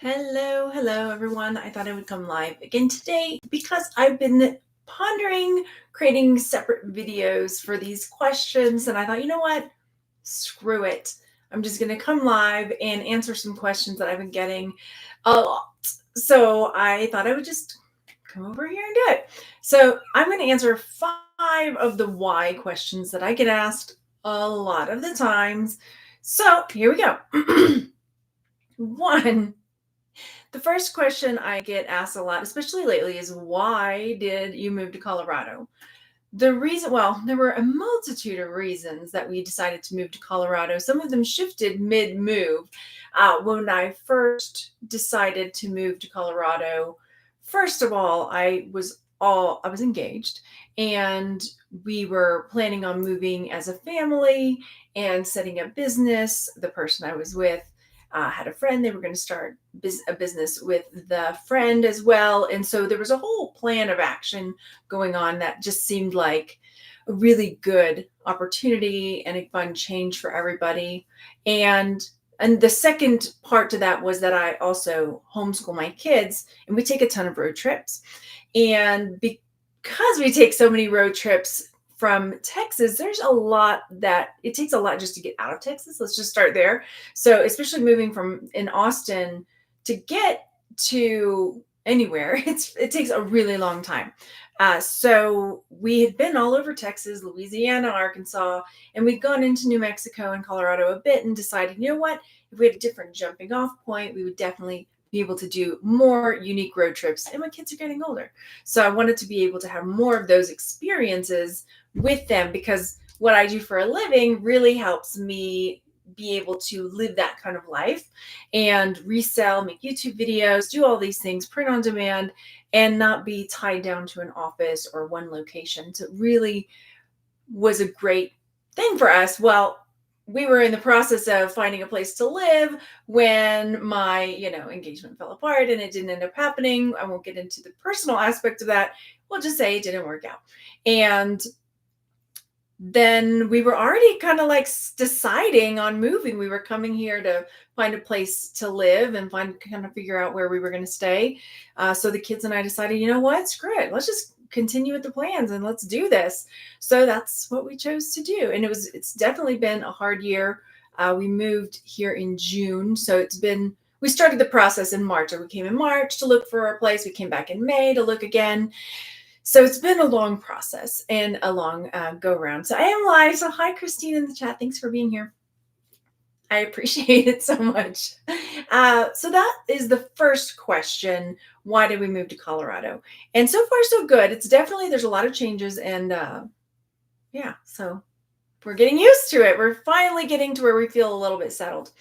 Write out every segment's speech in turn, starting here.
Hello, everyone. I thought I would come live again today because I've been pondering creating separate videos for these questions. And I thought, you know what? Screw it. I'm just going to come live and answer some questions that I've been getting a lot. So I thought I would just come over here and do it. So I'm going to answer 5 of the why questions that I get asked a lot of the times. So here we go. One, the first question I get asked a lot, especially lately, is why did you move to Colorado? There were a multitude of reasons that we decided to move to Colorado. Some of them shifted mid move. When I first decided to move to Colorado, first of all, I was engaged, and we were planning on moving as a family and setting up business. The person I was with had a friend. They were going to start a business with the friend as well. And so there was a whole plan of action going on that just seemed like a really good opportunity and a fun change for everybody. And the second part to that was that I also homeschool my kids, and we take a ton of road trips. And because we take so many road trips from Texas, there's a lot that it takes a lot just to get out of Texas. Let's just start there. So, especially moving from in Austin to get to anywhere, it takes a really long time. So we had been all over Texas, Louisiana, Arkansas, and we'd gone into New Mexico and Colorado a bit and decided, you know what, if we had a different jumping off point, we would definitely be able to do more unique road trips. And my kids are getting older. So I wanted to be able to have more of those experiences with them, because what I do for a living really helps me be able to live that kind of life and resell, make YouTube videos, do all these things, print on demand, and not be tied down to an office or one location. So it really was a great thing for us. Well, we were in the process of finding a place to live when my, engagement fell apart, and it didn't end up happening. I won't get into the personal aspect of that. We'll just say it didn't work out. And then we were already kind of like deciding on moving. We were coming here to find a place to live and figure out where we were going to stay. So the kids and I decided, you know what, screw it. Let's just continue with the plans and let's do this. So that's what we chose to do. And it's definitely been a hard year. We moved here in June. So we started the process in March. We came in March to look for a place. We came back in May to look again. So it's been a long process and a long go round. So I am live. So hi, Christine in the chat. Thanks for being here. I appreciate it so much. So that is the first question. Why did we move to Colorado? And so far, so good. There's a lot of changes, and so we're getting used to it. We're finally getting to where we feel a little bit settled.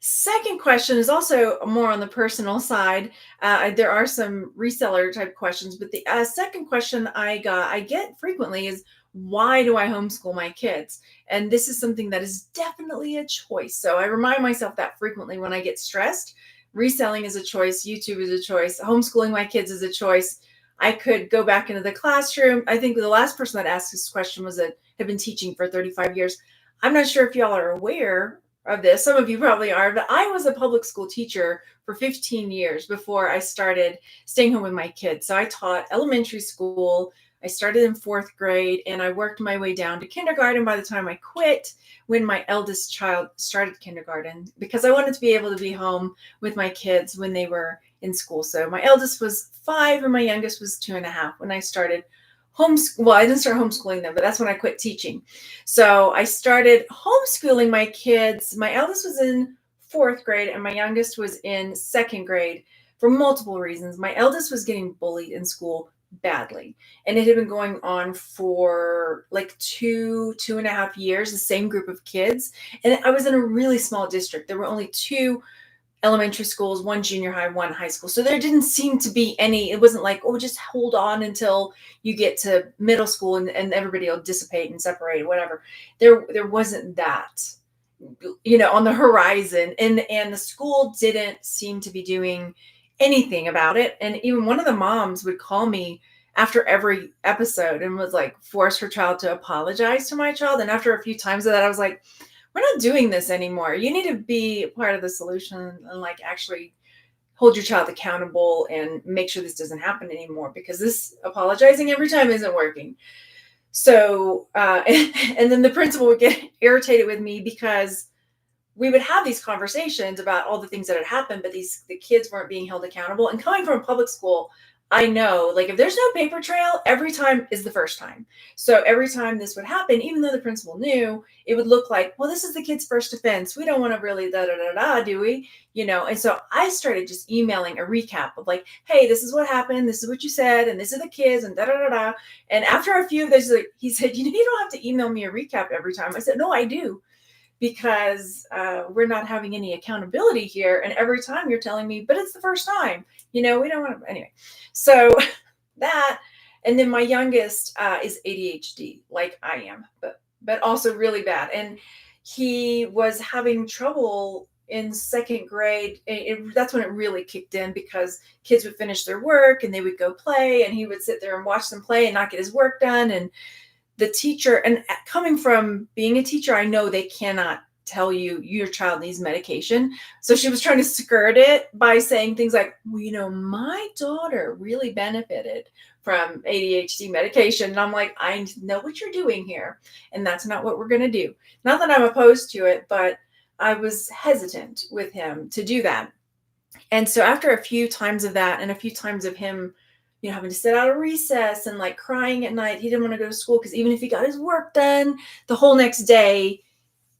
Second question is also more on the personal side. There are some reseller type questions, but the second question I get frequently is, why do I homeschool my kids? And this is something that is definitely a choice. So I remind myself that frequently when I get stressed. Reselling is a choice. YouTube is a choice. Homeschooling my kids is a choice. I could go back into the classroom. I think the last person that asked this question had been teaching for 35 years. I'm not sure if y'all are aware of this. Some of you probably are, but I was a public school teacher for 15 years before I started staying home with my kids. So I taught elementary school. I started in 4th grade, and I worked my way down to kindergarten by the time I quit, when my eldest child started kindergarten, because I wanted to be able to be home with my kids when they were in school. So my eldest was 5 and my youngest was 2.5 when I started Well, I didn't start homeschooling them, but that's when I quit teaching. So I started homeschooling my kids. My eldest was in 4th grade and my youngest was in 2nd grade for multiple reasons. My eldest was getting bullied in school badly, and it had been going on for like 2.5 years, the same group of kids. And I was in a really small district. There were only 2 elementary schools, 1 junior high, 1 high school. So there didn't seem to be it wasn't like, oh, just hold on until you get to middle school and everybody will dissipate and separate, whatever. There wasn't that, on the horizon. And the school didn't seem to be doing anything about it. And even one of the moms would call me after every episode and was like, force her child to apologize to my child. And after a few times of that, I was like, we're not doing this anymore. You need to be part of the solution and like actually hold your child accountable and make sure this doesn't happen anymore, because this apologizing every time isn't working. So, and then the principal would get irritated with me because we would have these conversations about all the things that had happened, but the kids weren't being held accountable. And coming from a public school, I know, like, if there's no paper trail, every time is the first time. So every time this would happen, even though the principal knew, it would look like, well, this is the kid's first offense. We don't want to really da da da da, do we? And so I started just emailing a recap of like, hey, this is what happened. This is what you said, and this are the kids, and da da da da. And after a few of those, like, he said, you don't have to email me a recap every time. I said, no, I do, because we're not having any accountability here. And every time you're telling me, but it's the first time, we don't want to, anyway. So that, and then my youngest is ADHD, like I am, but also really bad. And he was having trouble in second grade. That's when it really kicked in, because kids would finish their work and they would go play, and he would sit there and watch them play and not get his work done. And the teacher, and coming from being a teacher, I know they cannot tell you your child needs medication. So she was trying to skirt it by saying things like, well, my daughter really benefited from ADHD medication. And I'm like, I know what you're doing here, and that's not what we're going to do. Not that I'm opposed to it, but I was hesitant with him to do that. And so after a few times of that, and a few times of him having to sit out of recess and like crying at night, he didn't want to go to school, because even if he got his work done the whole next day,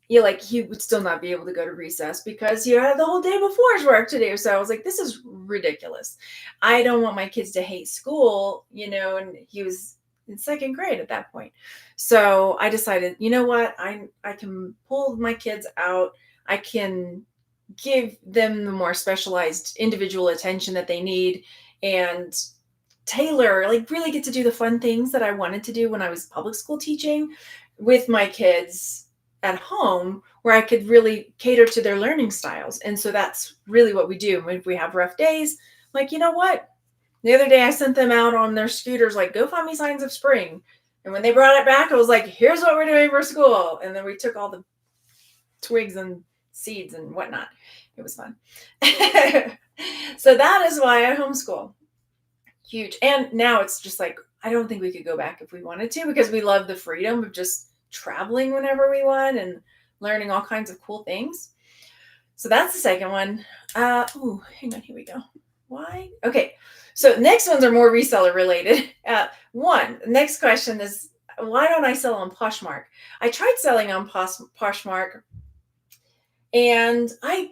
he would still not be able to go to recess because he had the whole day before his work to do. So I was like, this is ridiculous. I don't want my kids to hate school, and he was in second grade at that point. So I decided, you know what, I can pull my kids out. I can give them the more specialized individual attention that they need, and tailor, like, really get to do the fun things that I wanted to do when I was public school teaching with my kids at home, where I could really cater to their learning styles. And so that's really what we do. If we have rough days, like, you know what? The other day I sent them out on their scooters, like, go find me signs of spring. And when they brought it back, I was like, here's what we're doing for school. And then we took all the twigs and seeds and whatnot. It was fun. So that is why I homeschool. Huge. And now it's just like, I don't think we could go back if we wanted to, because we love the freedom of just traveling whenever we want and learning all kinds of cool things. So that's the second one. Hang on, here we go. Why? Okay. So next ones are more reseller related. Next question is, why don't I sell on Poshmark? I tried selling on Poshmark, and I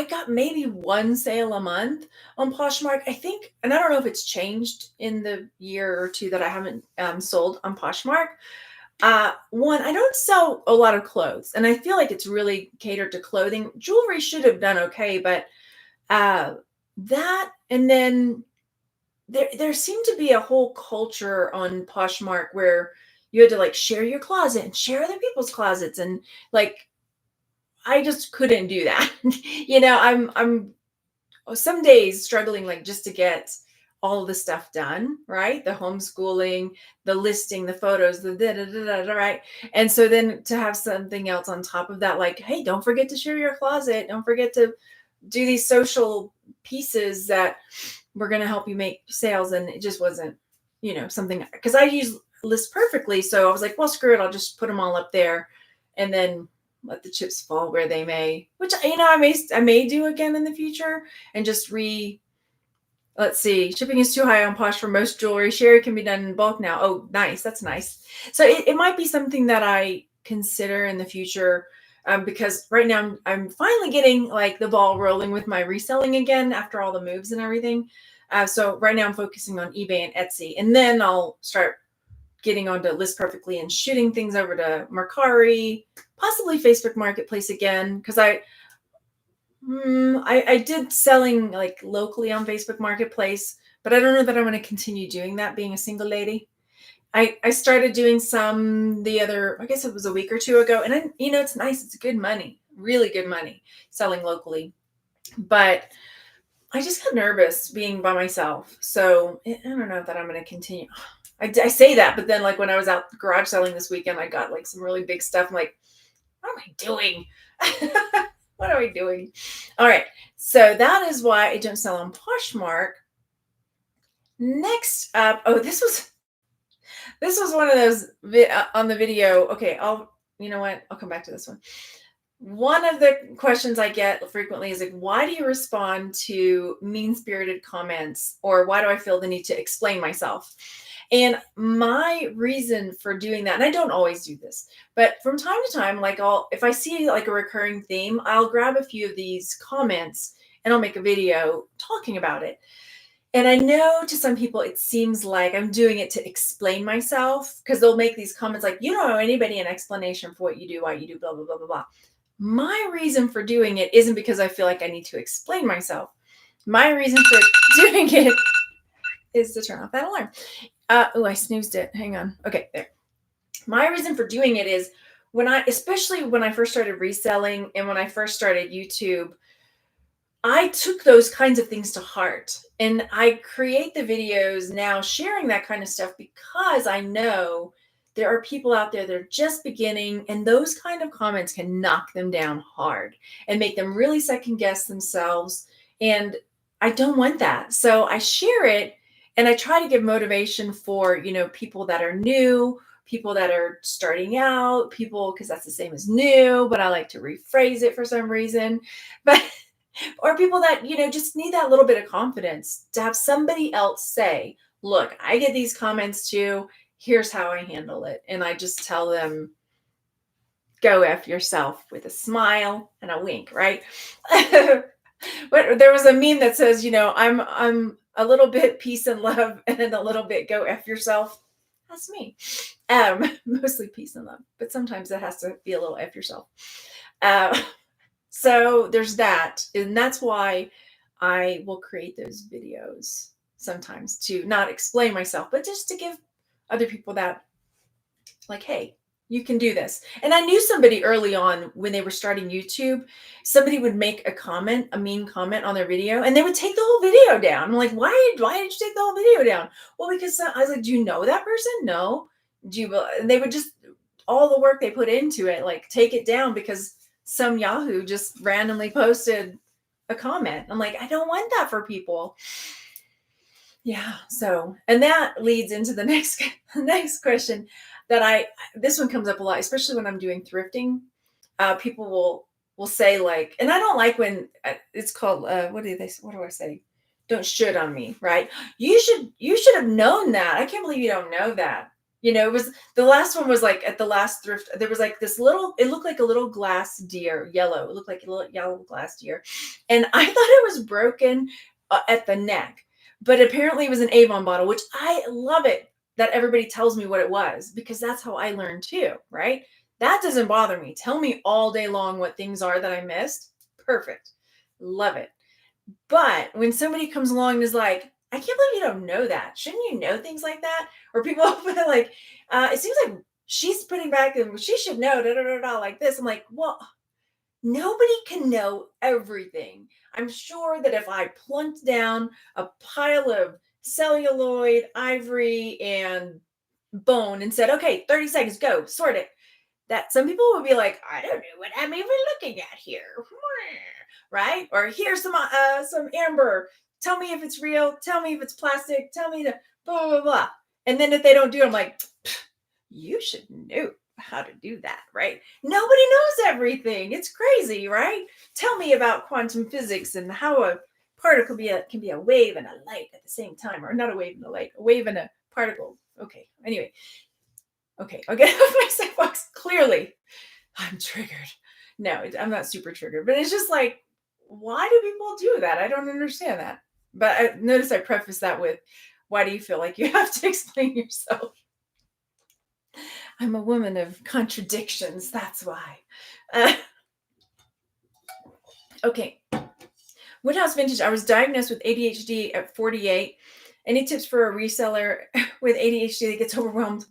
got maybe one sale a month on Poshmark, I think. And I don't know if it's changed in the year or two that I haven't sold on Poshmark. I don't sell a lot of clothes, and I feel like it's really catered to clothing. Jewelry should have done okay, but that, and then there seemed to be a whole culture on Poshmark where you had to like share your closet and share other people's closets, and like, I just couldn't do that. I'm some days struggling, like, just to get all of the stuff done, right? The homeschooling, the listing, the photos, the da da da da, right? And so then to have something else on top of that, like, hey, don't forget to share your closet. Don't forget to do these social pieces that we're going to help you make sales. And it just wasn't, something, because I use List Perfectly. So I was like, well, screw it. I'll just put them all up there and then let the chips fall where they may, which, I may do again in the future, and just let's see. Shipping is too high on Posh for most jewelry. Sherry can be done in bulk now. Oh, nice. That's nice. So it might be something that I consider in the future, because right now I'm finally getting like the ball rolling with my reselling again after all the moves and everything. So right now I'm focusing on eBay and Etsy, and then I'll start getting onto List Perfectly and shooting things over to Mercari, possibly Facebook Marketplace again, because I did selling like locally on Facebook Marketplace, but I don't know that I want to continue doing that, being a single lady. I started doing some I guess it was a week or two ago, and it's nice. It's good money, really good money selling locally, but I just got nervous being by myself. So I don't know that I'm going to continue. I say that, but then like when I was out garage selling this weekend, I got like some really big stuff. I'm like, what am I doing? What are we doing? All right. So that is why I don't sell on Poshmark. Next up, oh, this was one of those on the video. Okay, you know what? I'll come back to this one. One of the questions I get frequently is like, why do you respond to mean-spirited comments? Or why do I feel the need to explain myself? And my reason for doing that, and I don't always do this, but from time to time, like if I see like a recurring theme, I'll grab a few of these comments and I'll make a video talking about it. And I know to some people it seems like I'm doing it to explain myself because they'll make these comments like, you don't owe anybody an explanation for what you do, why you do, blah, blah, blah, blah, blah. My reason for doing it isn't because I feel like I need to explain myself. My reason for doing it is to turn off that alarm. Oh, I snoozed it. Hang on. Okay, there. My reason for doing it is especially when I first started reselling and when I first started YouTube, I took those kinds of things to heart. And I create the videos now sharing that kind of stuff because I know there are people out there that are just beginning, and those kind of comments can knock them down hard and make them really second guess themselves. And I don't want that. So I share it and I try to give motivation for, people that are new, people that are starting out, people, because that's the same as new, but I like to rephrase it for some reason. But or people that, just need that little bit of confidence to have somebody else say, look, I get these comments too. Here's how I handle it. And I just tell them, go F yourself with a smile and a wink, right? But there was a meme that says, I'm a little bit peace and love and a little bit go F yourself. That's me. Mostly peace and love, but sometimes it has to be a little F yourself. So there's that. And that's why I will create those videos sometimes to not explain myself, but just to give other people that, like, hey, you can do this. And I knew somebody early on when they were starting YouTube, somebody would make a mean comment on their video and they would take the whole video down. I'm like, why did you take the whole video down? Well, because I was like, do you know that person? No. And they would just, all the work they put into it, like take it down because some Yahoo just randomly posted a comment. I'm like, I don't want that for people. Yeah. So, and that leads into the next question this one comes up a lot, especially when I'm doing thrifting. People will say like, and I don't like when it's called, what do I say? Don't should on me, right? You should have known that. I can't believe you don't know that. It was the last one was like at the last thrift. There was like this it looked like a little glass deer, yellow. It looked like a little yellow glass deer. And I thought it was broken at the neck, but apparently it was an Avon bottle, which I love it that everybody tells me what it was because that's how I learned too, right? That doesn't bother me. Tell me all day long what things are that I missed. Perfect. Love it. But when somebody comes along and is like, I can't believe you don't know that. Shouldn't you know things like that? Or people like, it seems like she's putting back and she should know like this. I'm like, well, nobody can know everything. I'm sure that if I plunked down a pile of celluloid, ivory, and bone and said, okay, 30 seconds, go, sort it, that some people would be like, I don't know what I'm even looking at here. Right? Or here's some amber. Tell me if it's real. Tell me if it's plastic. Tell me the blah, blah, blah. And then if they don't do it, I'm like, you should know how to do that, right? Nobody knows everything. It's crazy, right? Tell me about quantum physics and how a particle can be a wave and a light at the same time, or not a wave and a light, a wave and a particle. Okay. Anyway. Okay. I'll get off my soapbox. Clearly, I'm triggered. No, I'm not super triggered, but it's just like, why do people do that? I don't understand that. But notice I preface that with, why do you feel like you have to explain yourself? I'm a woman of contradictions. That's why. Okay. Woodhouse Vintage. I was diagnosed with ADHD at 48. Any tips for a reseller with ADHD that gets overwhelmed?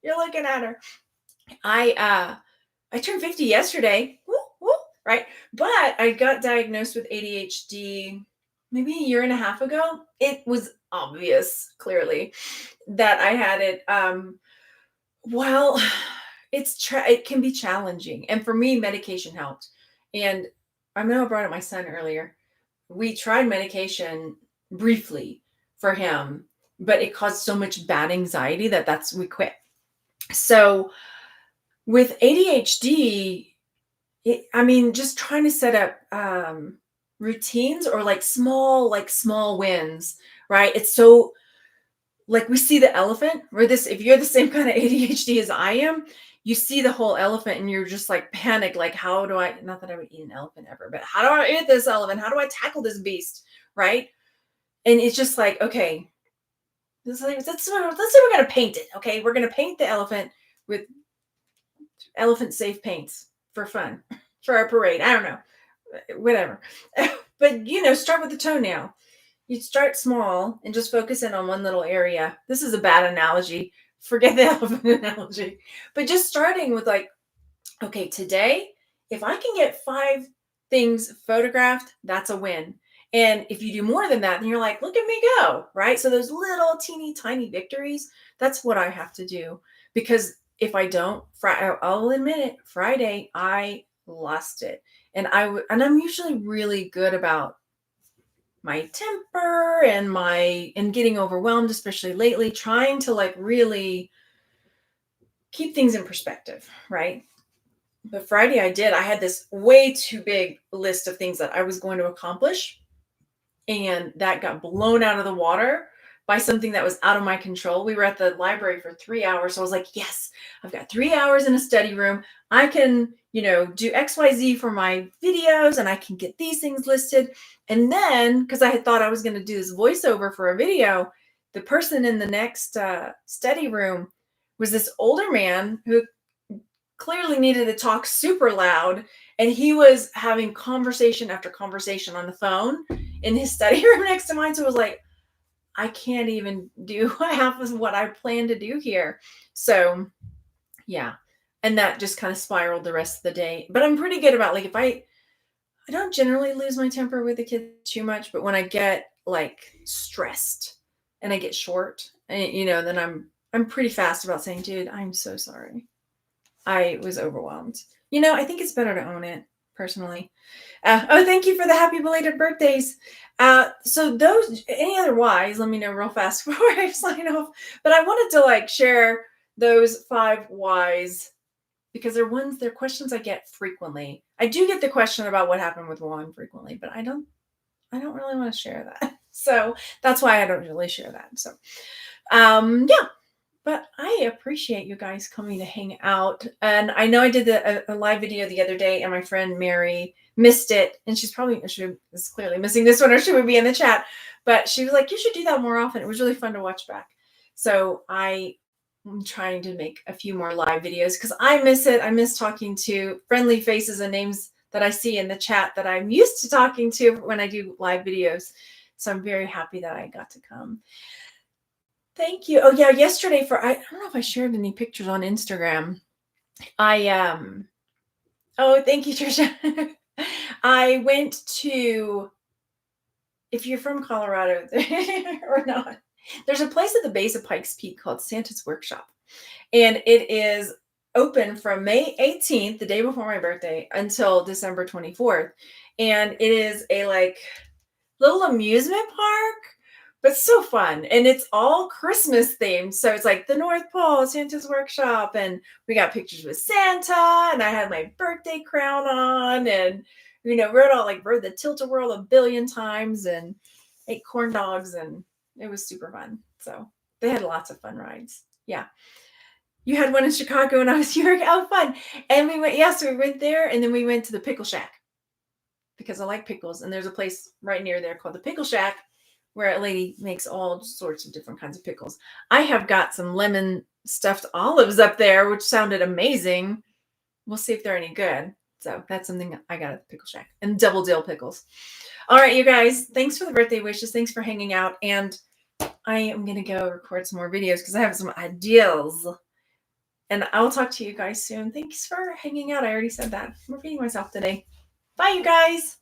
You're looking at her. I turned 50 yesterday. Woo, woo, right? But I got diagnosed with ADHD maybe a year and a half ago. It was obvious, clearly, that I had it. Well, it can be challenging. And for me, medication helped. And I know I brought up my son earlier. We tried medication briefly for him, but it caused so much bad anxiety that we quit. So with ADHD, I mean, just trying to set up routines or like small wins, right? It's so like we see the elephant where this, if you're the same kind of ADHD as I am, you see the whole elephant and you're just like panicked, like, how do I, not that I would eat an elephant ever, but how do I eat this elephant? How do I tackle this beast? Right. And it's just like, okay, that's what we're going to paint it. Okay. We're going to paint the elephant with elephant safe paints for fun, for our parade. I don't know, whatever. But, start with the toenail. You start small and just focus in on one little area. This is a bad analogy. Forget the elephant analogy. But just starting with like, okay, today, if I can get 5 things photographed, that's a win. And if you do more than that, then you're like, look at me go, right? So those little teeny tiny victories, that's what I have to do. Because if I don't, I'll admit it, Friday, I lost it. And I'm usually really good about my temper and getting overwhelmed, especially lately, trying to like really keep things in perspective, right? But Friday I had this way too big list of things that I was going to accomplish. And that got blown out of the water by something that was out of my control. We were at the library for 3 hours. So I was like, yes, I've got 3 hours in a study room. I can, do XYZ for my videos and I can get these things listed. And then, because I had thought I was going to do this voiceover for a video, the person in the next study room was this older man who clearly needed to talk super loud. And he was having conversation after conversation on the phone in his study room next to mine. So it was like, I can't even do half of what I plan to do here. So yeah. And that just kind of spiraled the rest of the day. But I'm pretty good about like, if I don't generally lose my temper with the kids too much, but when I get like stressed and I get short, and then I'm pretty fast about saying, dude, I'm so sorry. I was overwhelmed. I think it's better to own it personally. Thank you for the happy belated birthdays. So those, any other whys, let me know real fast before I sign off. But I wanted to like share those 5 whys because they're questions I get frequently. I do get the question about what happened with Juan frequently, but I don't really want to share that. So that's why I don't really share that. So, yeah. But I appreciate you guys coming to hang out. And I know I did a live video the other day and my friend Mary missed it. And she is clearly missing this one or she would be in the chat. But she was like, you should do that more often. It was really fun to watch back. So I'm trying to make a few more live videos because I miss it. I miss talking to friendly faces and names that I see in the chat that I'm used to talking to when I do live videos. So I'm very happy that I got to come. Thank you. Oh yeah, yesterday I don't know if I shared any pictures on Instagram. Oh, thank you, Trisha. I went to, if you're from Colorado or not, there's a place at the base of Pikes Peak called Santa's Workshop. And it is open from May 18th, the day before my birthday, until December 24th. And it is a like little amusement park, but so fun. And it's all Christmas themed. So it's like the North Pole, Santa's Workshop. And we got pictures with Santa. And I had my birthday crown on. And, rode the Tilt-A-Whirl a billion times and ate corn dogs. And it was super fun. So they had lots of fun rides. Yeah. You had one in Chicago and I was here. Oh, fun. And we went there. And then we went to the Pickle Shack because I like pickles. And there's a place right near there called the Pickle Shack where a lady makes all sorts of different kinds of pickles. I have got some lemon stuffed olives up there, which sounded amazing. We'll see if they're any good. So that's something I got at the Pickle Shack. And double dill pickles. All right, you guys. Thanks for the birthday wishes. Thanks for hanging out. And I am going to go record some more videos because I have some ideas. And I'll talk to you guys soon. Thanks for hanging out. I already said that. I'm repeating myself today. Bye, you guys.